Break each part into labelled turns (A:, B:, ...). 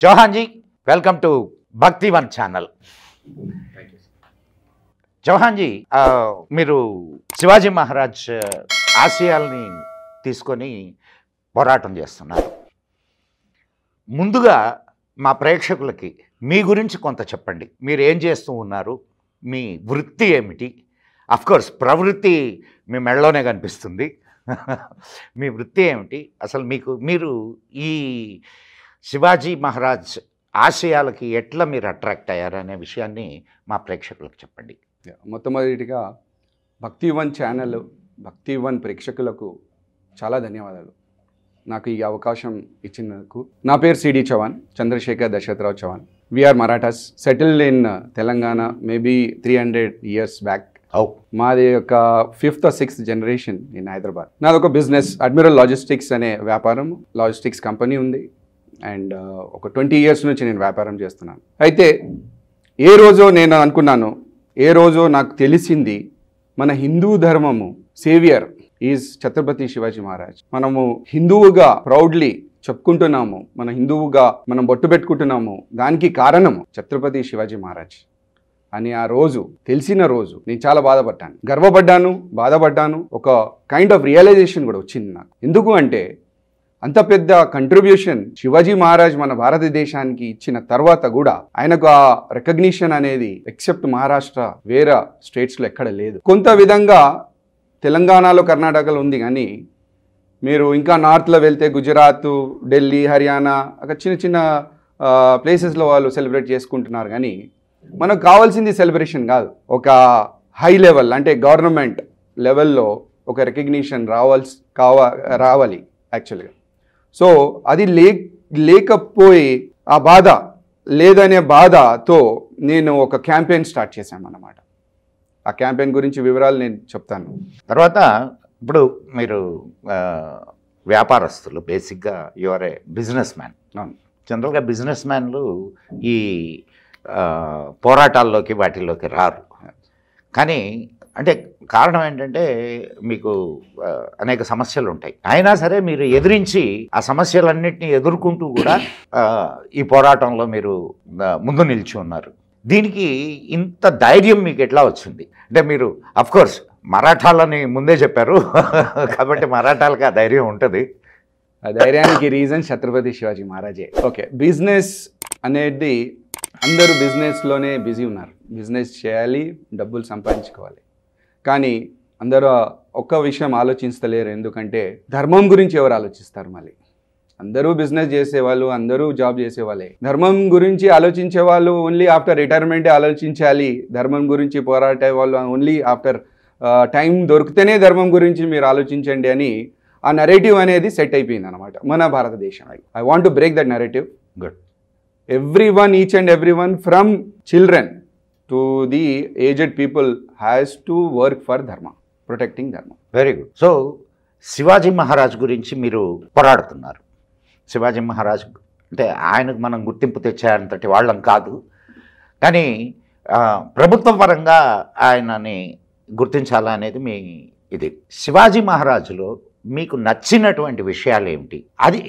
A: Chauhan ji, welcome to Bhaktivan channel. Chauhan ji, మీరు శివాజీ మహారాజ్ ఆశయాల్ని తీసుకొని పోరాటం చేస్తున్నారు. ముందుగా మా ప్రేక్షకులకి మీ గురించి కొంత చెప్పండి. మీరు ఏం చేస్తూ ఉన్నారు, మీ వృత్తి ఏమిటి? అఫ్కోర్స్ ప్రవృత్తి మీ మెడలోనే కనిపిస్తుంది. మీ వృత్తి ఏమిటి అసలు? మీరు ఈ శివాజీ మహారాజ్ ఆశయాలకి ఎట్లా మీరు అట్రాక్ట్ అయ్యారనే విషయాన్ని మా ప్రేక్షకులకు చెప్పండి.
B: మొట్టమొదటిగా భక్తివన్ ఛానల్, భక్తివన్ ప్రేక్షకులకు చాలా ధన్యవాదాలు. నాకు ఈ అవకాశం ఇచ్చినందుకు. నా పేరు C D Chauhan, Chandrashekhar Dasharatharao Chauhan. We are Marathas, settled in Telangana maybe 300 years back. మాది ఒక 5th or 6th generation in Hyderabad. నాది ఒక బిజినెస్, అడ్మిరల్ లాజిస్టిక్స్ అనే వ్యాపారం, లాజిస్టిక్స్ కంపెనీ ఉంది. అండ్ ఒక 20 years నుంచి నేను వ్యాపారం చేస్తున్నాను. అయితే ఏ రోజో నేను అనుకున్నాను, ఏ రోజో నాకు తెలిసింది, మన హిందూ ధర్మము సేవియర్ ఈజ్ ఛత్రపతి శివాజీ మహారాజ్. మనము హిందువుగా ప్రౌడ్లీ చెప్పుకుంటున్నాము, మన హిందువుగా మనం బొట్టు పెట్టుకుంటున్నాము. దానికి కారణము ఛత్రపతి శివాజీ మహారాజ్ అని ఆ రోజు తెలిసిన రోజు నేను చాలా బాధపడ్డాను, గర్వపడ్డాను, బాధపడ్డాను. ఒక కైండ్ ఆఫ్ రియలైజేషన్ కూడా వచ్చింది నాకు. ఎందుకు అంటే అంత పెద్ద కంట్రిబ్యూషన్ శివాజీ మహారాజ్ మన భారతదేశానికి ఇచ్చిన తర్వాత కూడా ఆయనకు ఆ రికగ్నిషన్ అనేది ఎక్సెప్ట్ మహారాష్ట్ర వేరే స్టేట్స్లో ఎక్కడ లేదు. కొంత విధంగా తెలంగాణలో, కర్ణాటకలో ఉంది, కానీ మీరు ఇంకా నార్త్లో వెళ్తే గుజరాత్, ఢిల్లీ, హర్యానా అక్కడ చిన్న చిన్న ప్లేసెస్లో వాళ్ళు సెలబ్రేట్ చేసుకుంటున్నారు. కానీ మనకు కావాల్సింది సెలబ్రేషన్ కాదు, ఒక హై లెవెల్ అంటే గవర్నమెంట్ లెవెల్లో ఒక రికగ్నిషన్ రావాలి యాక్చువల్గా. సో అది లేకపోయి ఆ బాధ లేదనే బాధతో నేను ఒక క్యాంపెయిన్ స్టార్ట్ చేశాను అన్నమాట. ఆ క్యాంపెయిన్ గురించి వివరాలు నేను చెప్తాను
A: తర్వాత. ఇప్పుడు మీరు వ్యాపారస్తులు, బేసిక్గా యువర్ ఏ బిజినెస్ మ్యాన్. జనరల్గా బిజినెస్ మ్యాన్లు ఈ పోరాటాల్లోకి వాటిల్లోకి రారు. కానీ అంటే కారణం ఏంటంటే మీకు అనేక సమస్యలు ఉంటాయి. అయినా సరే మీరు ఎదిరించి ఆ సమస్యలన్నింటినీ ఎదుర్కొంటూ కూడా ఈ పోరాటంలో మీరు ముందు నిలిచి ఉన్నారు. దీనికి ఇంత ధైర్యం మీకు ఎట్లా వచ్చింది? అంటే మీరు అఫ్కోర్స్ మరాఠాలని ముందే చెప్పారు కాబట్టి మరాఠాలకి ఆ ధైర్యం ఉంటుంది.
B: ఆ ధైర్యానికి రీజన్ ఛత్రపతి శివాజీ మహారాజే. ఓకే, బిజినెస్ అనేది అందరూ బిజినెస్లోనే బిజీ ఉన్నారు. బిజినెస్ చేయాలి, డబ్బులు సంపాదించుకోవాలి. కానీ అందరూ ఒక్క విషయం ఆలోచిస్తలేరు. ఎందుకంటే ధర్మం గురించి ఎవరు ఆలోచిస్తారు? మళ్ళీ అందరూ బిజినెస్ చేసేవాళ్ళు, అందరూ జాబ్ చేసేవాళ్ళే. ధర్మం గురించి ఆలోచించే వాళ్ళు ఓన్లీ ఆఫ్టర్ రిటైర్మెంటే ఆలోచించాలి. ధర్మం గురించి పోరాడే వాళ్ళు ఓన్లీ ఆఫ్టర్ టైం దొరికితేనే ధర్మం గురించి మీరు ఆలోచించండి అని ఆ నరేటివ్ అనేది సెట్ అయిపోయింది అనమాట మన భారతదేశం. I want to break that narrative. Good. Everyone, each and everyone from children to the aged people has to work for dharma, protecting dharma.
A: Very good. So Shivaji Maharaj గురించి మీరు పోరాడుతున్నారు. శివాజీ మహారాజ్ అంటే ఆయనకు మనం గుర్తింపు తెచ్చేంతటి వాళ్ళం కాదు, కానీ ప్రభుత్వ పరంగా ఆయనని గుర్తించాలనేది మీ ఇది. శివాజీ మహారాజులో మీకు నచ్చినటువంటి విషయాలు ఏమిటి? అది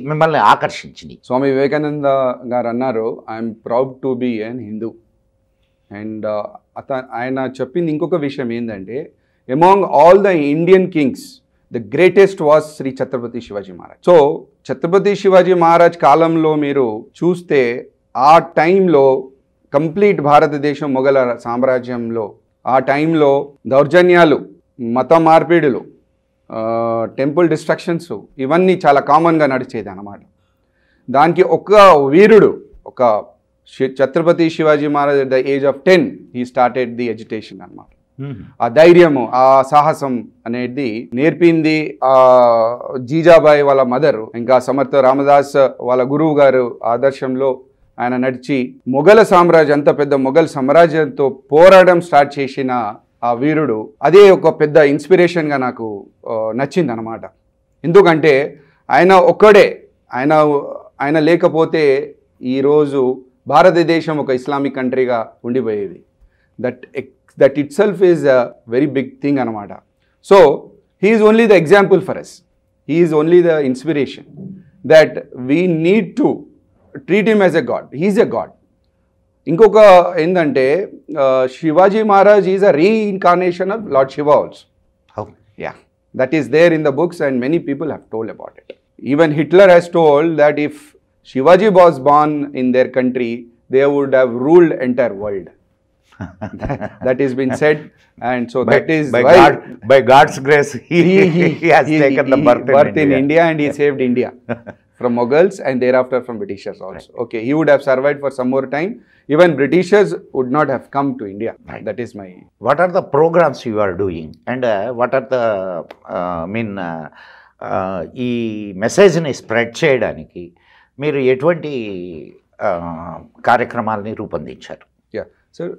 A: మిమ్మల్ని ఆకర్షించింది?
B: స్వామి వివేకానంద గారు అన్నారు, I'm proud to be an Hindu. And ఆయన చెప్పింది ఇంకొక విషయం ఏంటంటే, among all the Indian kings the greatest was Shri Chhatrapati Shivaji Maharaj. So Chhatrapati Shivaji Maharaj కాలంలో మీరు చూస్తే ఆ టైంలో కంప్లీట్ భారతదేశం మొఘల సామ్రాజ్యంలో ఆ టైంలో దౌర్జన్యాలు, మత మార్పిడులు, టెంపుల్ డిస్ట్రక్షన్స్ ఇవన్నీ చాలా కామన్గా నడిచేది అన్నమాట. దానికి ఒక వీరుడు, ఒక Chhatrapati Shivaji Maharaj at the age of 10 he started the education అన్నమాట. ఆ ధైర్యము, ఆ సాహసం అనేది నేర్పింది జీజాబాయి వాళ్ళ మదర్, ఇంకా సమర్థ రామదాస్ వాళ్ళ గురువు గారు ఆదర్శంలో ఆయన నడిచి మొఘల సామ్రాజ్యం, అంత పెద్ద మొఘల్ సామ్రాజ్యంతో పోరాటం స్టార్ట్ చేసిన ఆ వీరుడు, అదే ఒక పెద్ద ఇన్స్పిరేషన్గా నాకు నచ్చింది అనమాట. ఎందుకంటే ఆయన ఒక్కడే, ఆయన లేకపోతే ఈరోజు భారతదేశం ఒక ఇస్లామిక్ కంట్రీగా ఉండిపోయేది. That itself is a very big thing అనమాట. So he is only the example for us. He is only the inspiration that we need to treat him as a god, he is a god. ఇంకొక ఏంటంటే Shivaji Maharaj is a reincarnation of Lord Shiva also. Yeah, that is there in the books and many people have told about it. Even Hitler has told that if Shivaji was born in their country, they would have ruled entire world. That has been said, and so that is why
A: by God's grace he has taken the birth
B: in India and he saved India from Mughals and thereafter from Britishers also.
A: Right.
B: Okay, he would have survived for some more time. Even Britishers would not have come to India.
A: Right.
B: That is my...
A: What are the programs you are doing and what are the ఈ మెసేజ్ని spread చేయడానికి మీరు ఎటువంటి కార్యక్రమాలని రూపొందించారు?
B: Sir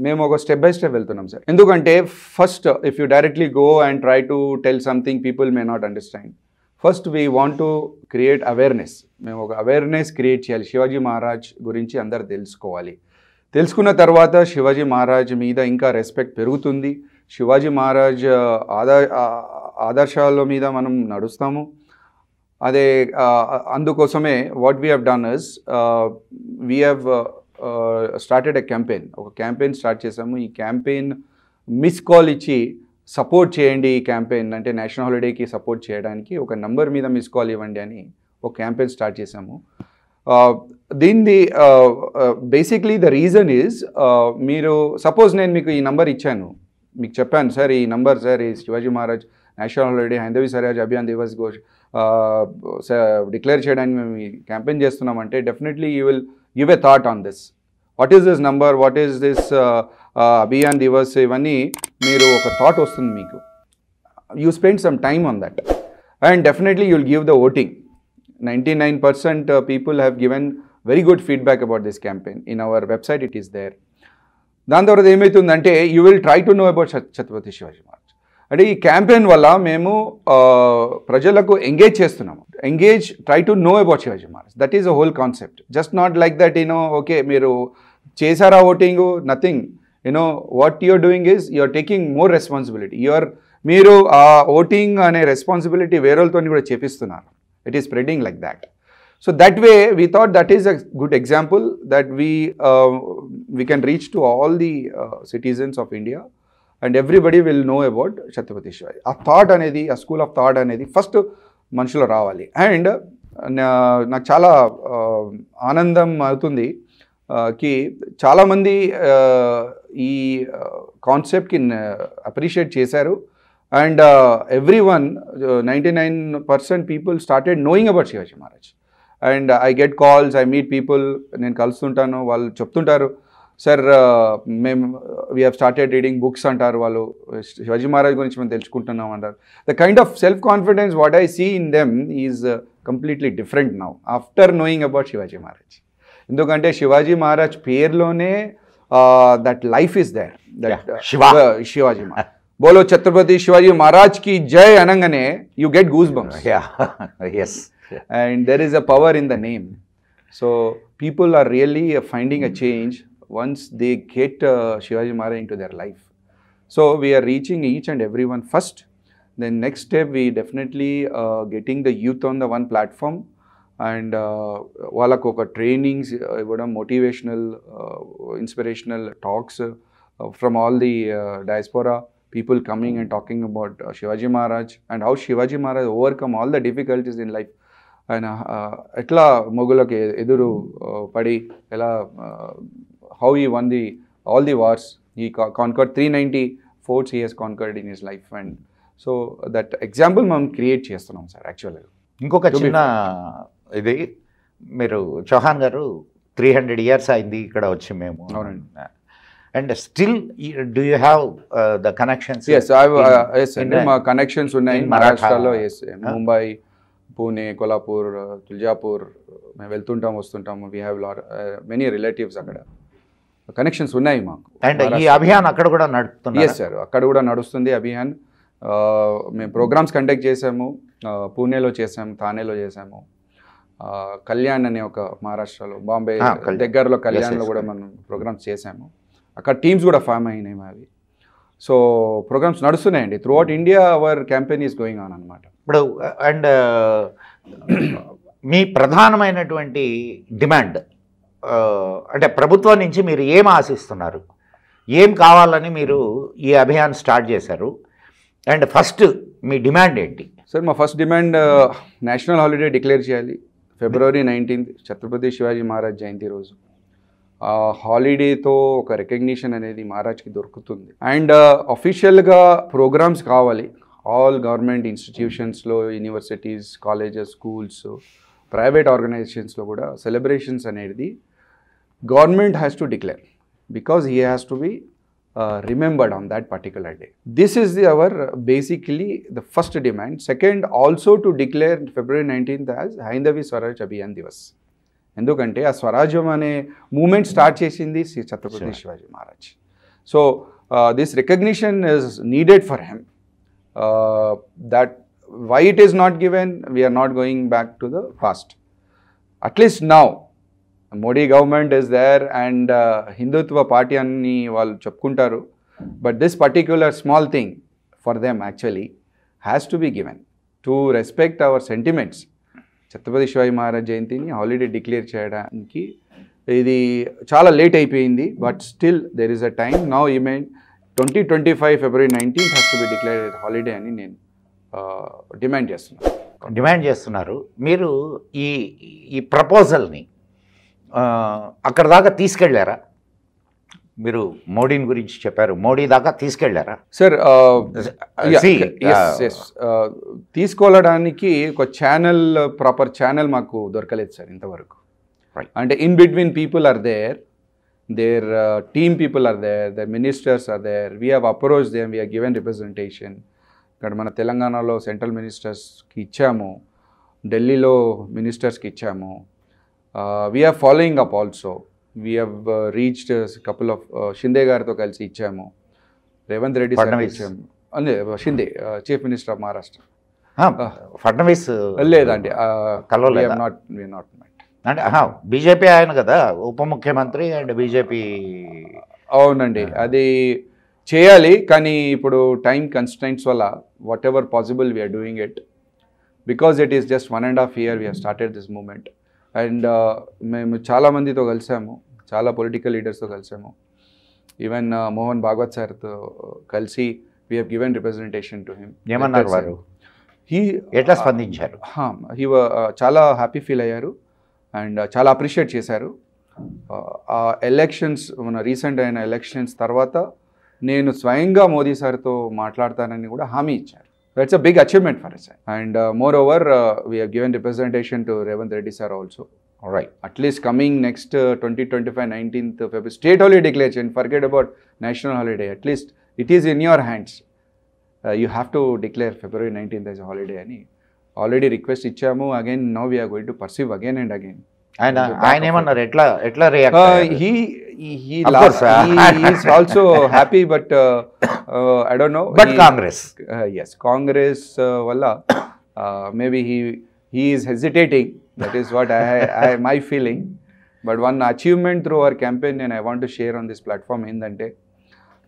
B: మేము ఒక step by step వెళ్తున్నాం సార్. ఎందుకంటే first if you directly go and try to tell something people may not understand. First we want to create awareness. మేము ఒక అవేర్నెస్ క్రియేట్ చేయాలి. శివాజీ మహారాజ్ గురించి అందరు తెలుసుకోవాలి. తెలుసుకున్న తర్వాత శివాజీ మహారాజ్ మీద ఇంకా రెస్పెక్ట్ పెరుగుతుంది. శివాజీ మహారాజ్ ఆదర్శాల మీద మనం నడుస్తాము. అదే అందుకోసమే what we have done is we have started a campaign. ఒక క్యాంపెయిన్ స్టార్ట్ చేసాము. ఈ క్యాంపెయిన్ మిస్ కాల్ ఇచ్చి సపోర్ట్ చేయండి. ఈ క్యాంపెయిన్ అంటే నేషనల్ హాలిడేకి సపోర్ట్ చేయడానికి ఒక నంబర్ మీద మిస్ కాల్ ఇవ్వండి అని ఒక క్యాంపెయిన్ స్టార్ట్ చేసాము. దీన్ని బేసిక్లీ ద రీజన్ ఈజ్ మీరు సపోజ్ నేను మీకు ఈ నంబర్ ఇచ్చాను, మీకు చెప్పాను సార్ ఈ నంబర్ సార్ ఈ Shivaji Maharaj national holiday Hindavi Swaraj Abhiyan Divas declare చేయడానికి మేము ఈ క్యాంపెయిన్ చేస్తున్నామంటే definitely you will give a thought on this. What is this number, what is this Abhiyan Divas, ఇవన్నీ మీరు ఒక థాట్ వస్తుంది మీకు. You spend some time on that and definitely you will give the voting. 99% people have given very good feedback about this campaign. In our website it is there. దాని తర్వాత ఏమవుతుందంటే you will try to know about Chhatrapati Shivaji Maharaj. అంటే ఈ campaign వల్ల మేము ప్రజలకు engage చేస్తున్నాము. Engage, try to know about Shivaji Maharaj. That is a whole concept. Just not like that okay మీరు చేశారా voting, nothing. What you're doing is you're taking more responsibility. మీరు ఆ ఓటింగ్ అనే రెస్పాన్సిబిలిటీ వేరేతో కూడా చేపిస్తున్నారు. It is spreading like that. So that way we thought that is a good example that we can reach to all the citizens of India and everybody will know about Chhatrapati Shivaji. A thought anedi, a school of thought anedi first manushula ravali. And నాకు చాలా ఆనందం అవుతుంది కి చాలా మంది ఈ కాన్సెప్ట్కి appreciate చేశారు. And everyone, 99% people started knowing about Shivaji Maharaj. And I get calls, I meet people, నేను కలుస్తుంటాను, వాళ్ళు చెప్తుంటారు సార్ మేము we have started reading books అంటారు. వాళ్ళు శివాజీ మహారాజ్ గురించి మేము తెలుసుకుంటున్నాం అంటారు. The kind of self confidence what I see in them is completely different now after knowing about Shivaji Maharaj. ఎందుకంటే శివాజీ మహారాజ్ పేరులోనే that life is there, that Shivaji Maharaj. बोलो छत्रपति शिवाजी महाराज की जय anangane you get goosebumps.
A: Yeah. Yes.
B: And there is a power in the name. So people are really finding a change once they get Shivaji Maharaj into their life. So we are reaching each and everyone first. Then next step we definitely getting the youth on the one platform and వాళ్ళకు ఒక trainings ఇవ్వడం, motivational inspirational talks from all the diaspora. People coming and talking about Shivaji Maharaj and how Shivaji Maharaj overcome all the difficulties in life. And etla mogulaki eduru padi ela how he won all the wars. He conquered 390 forts he has conquered in his life. And so that example మనం create చేస్తున్నాం sir. యాక్చువల్గా
A: ఇంకొక చిన్న ఇది, మీరు చౌహాన్ గారు 300 years అయింది ఇక్కడ వచ్చి మేము.
B: అవునండి.
A: And still do you have the connections?
B: Yes, yes, మా కనెక్షన్స్ ఉన్నాయి మహారాష్ట్రలో. ఎస్, ముంబై, పూణే, కొల్హాపూర్, తుల్జాపూర్ మేము వెళ్తుంటాం వస్తుంటాము. వీ హ్యావ్ మెనీ రిలేటివ్స్ అక్కడ. కనెక్షన్స్ ఉన్నాయి మాకు.
A: అండ్ ఈ అభియాన్ అక్కడ కూడా నడుస్తుంది?
B: ఎస్ సార్, అక్కడ కూడా నడుస్తుంది అభియాన్. మేము ప్రోగ్రామ్స్ కండక్ట్ చేసాము. పూణేలో చేసాము, థానేలో చేసాము. కళ్యాణ్ అనే ఒక మహారాష్ట్రలో బాంబే దగ్గరలో కళ్యాణ్లో కూడా మనం ప్రోగ్రామ్స్ చేసాము. అక్కడ టీమ్స్ కూడా ఫామ్ అయినాయి మావి. సో ప్రోగ్రామ్స్ నడుస్తున్నాయండి throughout India. Our campaign is going on అనమాట.
A: ఇప్పుడు అండ్ మీ ప్రధానమైనటువంటి డిమాండ్ అంటే ప్రభుత్వం నుంచి మీరు ఏం ఆశిస్తున్నారు, ఏం కావాలని మీరు ఈ అభియాన్ స్టార్ట్ చేశారు, అండ్ ఫస్ట్ మీ డిమాండ్ ఏంటి?
B: సార్ మా first demand national holiday declare చేయాలి. February 19th ఛత్రపతి శివాజీ మహారాజ్ జయంతి రోజు. హాలిడేతో ఒక రికగ్నిషన్ అనేది మహారాజ్కి దొరుకుతుంది. అండ్ అఫీషియల్గా ప్రోగ్రామ్స్ కావాలి. ఆల్ గవర్నమెంట్ ఇన్స్టిట్యూషన్స్లో, యూనివర్సిటీస్, కాలేజెస్, స్కూల్స్, ప్రైవేట్ ఆర్గనైజేషన్స్లో కూడా సెలబ్రేషన్స్ అనేది government has to declare because he has to be remembered on that particular day. This is our basically the first demand. Second, also to declare February 19th as Haindavi Swaraj Abhiyan Divas. ఎందుకంటే ఆ స్వరాజ్యం అనే movement start చేసింది Shri Chhatrapati Shivaji Maharaj. So this recognition is needed for them. That why it is not given, we're not going back to the past. At least now Modi government is there and Hindutva party అని వాళ్ళు చెప్పుకుంటారు. But this particular small thing for them actually has to be given to respect our sentiments. Chhatrapati Shivaji Maharaj జయంతిని holiday declare చేయడానికి ఇది చాలా late అయిపోయింది. But still there is a time now. Even 2025 February 19th has to B declared holiday అని నేను
A: demand చేస్తున్నారు. మీరు ఈ ప్రపోజల్ని అక్కడ దాకా తీసుకెళ్ళారా? మీరు మోడీని గురించి చెప్పారు, మోడీ దాకా తీసుకెళ్ళారా?
B: సార్ తీసుకోవడానికి ఒక ఛానల్, ప్రాపర్ ఛానల్ మాకు దొరకలేదు సార్ ఇంతవరకు. అంటే in between people are there, their team people are there, their ministers are there. We have approach them, we have given representation. ఇక్కడ మన తెలంగాణలో సెంట్రల్ మినిస్టర్స్కి ఇచ్చాము, ఢిల్లీలో మినిస్టర్స్కి ఇచ్చాము. We are following up also. We have reached a couple of Shinde గారితో కలిసి ఇచ్చాము, Revanth Reddy sir ఇచ్చాము. అదే Shinde chief minister of Maharashtra.
A: Fadnavis
B: లేదండి,
A: అంటే బీజేపీ ఆయన కదా ఉప ముఖ్యమంత్రి అండ్ బీజేపీ.
B: అవునండి, అది చేయాలి కానీ ఇప్పుడు టైం కన్స్ట్రైంట్స్ వల్ల whatever possible we're doing it because it is just 1.5 years we have started this movement. And మేము చాలామందితో కలిసాము, చాలా పొలిటికల్ లీడర్స్తో కలిసాము. ఈవెన్ మోహన్ భాగవత్ సార్తో కలిసి we have given representation to him.
A: ఏమన్నారు వారు? ఎట్లా స్పందించారు?
B: చాలా హ్యాపీ ఫీల్ అయ్యారు అండ్ చాలా అప్రిషియేట్ చేశారు. ఆ ఎలక్షన్స్, మన రీసెంట్ అయిన ఎలక్షన్స్ తర్వాత నేను స్వయంగా మోదీ సార్తో మాట్లాడతానని కూడా హామీ ఇచ్చారు. That's a big achievement for us. And moreover, we have given representation to Revanth Reddy sir also.
A: All right.
B: At least coming next 2025 19th February state holiday declaration. Forget about national holiday. At least it is in your hands. You have to declare February 19th as a holiday. Ani already request ichamu. Again, now we are going to pursue again and again.
A: ఆయన ఏమన్నారు? ఎట్లా react?
B: He is also happy, but I don't know.
A: But Congress,
B: yes, Congress valla maybe he is hesitating. That is what my feeling. But one achievement through our campaign, and I want to share on this platform, endante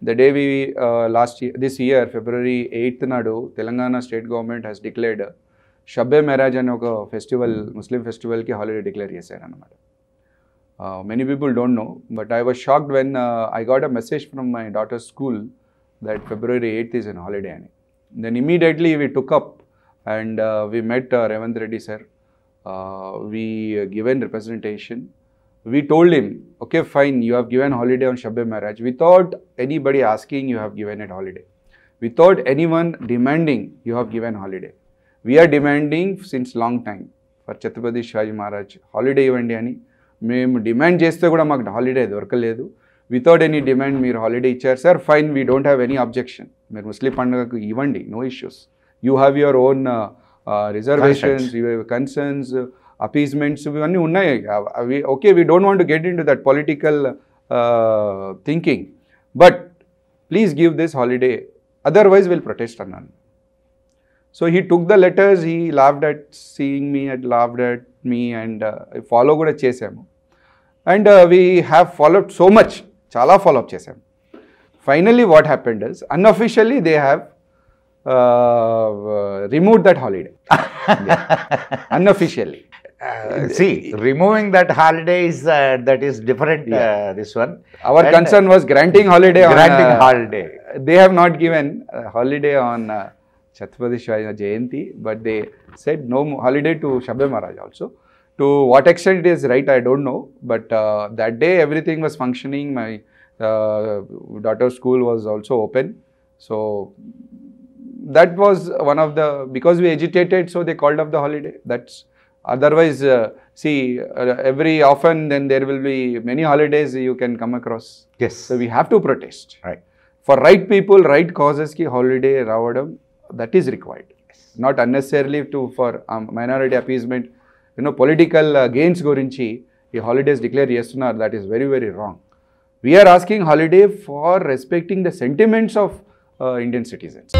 B: the day we this year February 8th nadu Telangana state government has declared Shabe Meraj అనే ఒక festival, Muslim ఫెస్టివల్కి holiday declare చేశారు అనమాట. Many people don't know, but I was shocked when I got a message from my daughter's school that February 8th is an holiday అని. Then immediately we took up and we met Revanth Reddy sir. We given representation. We told him, okay, fine, you have given holiday on Shabbe Maraj. Without anybody asking, you have given it holiday. Without anyone demanding, you have given holiday. We are demanding since long time for Chhatrapati Shivaji Maharaj holiday ఇవ్వండి అని మేము demand చేస్తే కూడా మాకు holiday దొరకలేదు. Without any demand మీరు holiday ఇచ్చారు sir, fine, we don't have any objection. మీరు ముస్లిం పండుగకు ఇవ్వండి, no issues. You have your own reservations, concerns, appeasements, ఇవన్నీ ఉన్నాయి. అవి okay, we don't want to get into that political thinking, but please give this holiday, otherwise will protest అన్నాను. So he took the letters, he laughed at seeing me, and laughed at me, and follow kuda chesamu. And we have followed so much, chala follow up chesamu. Finally what happened is, unofficially they have removed that holiday. Unofficially.
A: See, removing that holiday is that is different. This one,
B: Our
A: And,
B: concern was granting holiday
A: granting
B: on
A: holiday.
B: They have not given holiday on Chhatrapati Shivaji Jayanti, but they said no holiday to Shabda Maharaj also. To what extent it is right, I don't know. But that day everything was functioning. My daughter's school was also open. So that was one of the, because we agitated, so they called off the holiday. That's otherwise, see, every often then there will be many holidays you can come across.
A: Yes.
B: So we have to protest.
A: Right.
B: For right people, right causes ki holiday రావడం, that is required. Not unnecessarily for minority appeasement, political gains గురించి ఈ holidays declare చేస్తున్నారు. that is very, very wrong. We are asking holiday for respecting the sentiments of Indian citizens.